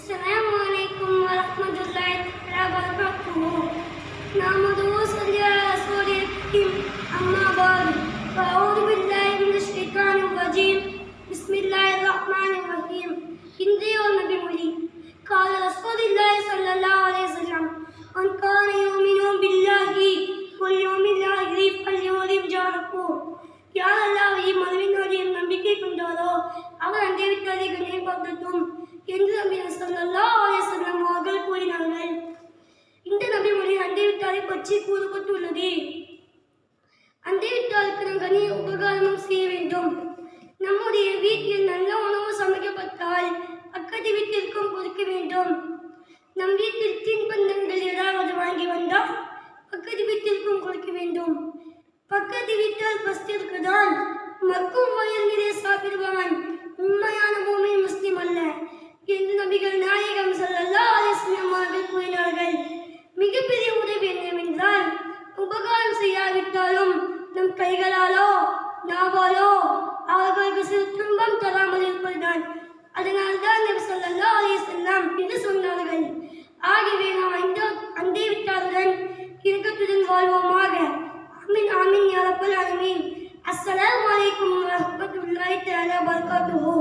السلام عليكم ورحمة الله وبركاته. نحمده ونصلي على رسوله الكريم. أما بعد فأعوذ بالله من الشيطان الرجيم. بسم الله الرحمن الرحيم. இன்றைய நபி மொழி قال رسول الله صلى الله عليه وسلم من كان يؤمن بالله واليوم الآخر فليكرم جاره. யார் அல்லாஹ்வை மறுமையின் நம்பிக்கை கொண்டாரோ அவர் அண்டை வீட்டாரை கண்ணியப்படுத்தட்டும் என்று நபி ஸல்லல்லாஹு அலைஹி வஸல்லம் அவர்கள் கூறினார்கள். இந்த நபி மொழி அண்டை வீட்டாரை பற்றி கூறப்பட்டுள்ளது. அண்டை வீட்டாருக்கு நாம் கண்ணிய உபகாரமும் செய்ய வேண்டும். நம்முடைய வீட்டில் நல்ல உணவு சமைக்கப்பட்டால் பக்கத்து வீட்டிற்கும் கொடுக்க வேண்டும். நம் வீட்டில் தின்பண்டங்கள் ஏதாவது வாங்கி வந்தால் பக்கத்து வீட்டிற்கும் கொடுக்க வேண்டும். பக்கத்து வீட்டால் பஸ்திருக்குதான் மக்கும் வயல் நிறைய சாப்பிடுவான் உண்மையான பூமி முஸ்லிம் அல்ல என்று நபிகள் நாயகம் ஸல்லல்லாஹு அலைஹி வஸல்லம் அவர்கள் கூறினார்கள். மிகப்பெரிய உதவி என்னவென்றால் உபகாரம் செய்யாவிட்டாலும் நம் கைகளாலோ நாவாலோ அவர்களுக்கு சிறு துன்பம் தராமல் இருப்பதுதான். அதனால்தான் நபி ஸல்லல்லாஹு அலைஹி வஸல்லம் என்று சொன்னார்கள். ஆகவே நாம் அண்டை விட்டாருடன் இறுக்கத்துடன் வாழ்வோமாக. ஆமீன் ஆமீன் யா ரப்பல் ஆலமீன். அஸ்ஸலாமு அலைக்கும் வரஹ்மத்துல்லாஹி தஆலா வபரகாத்துஹு.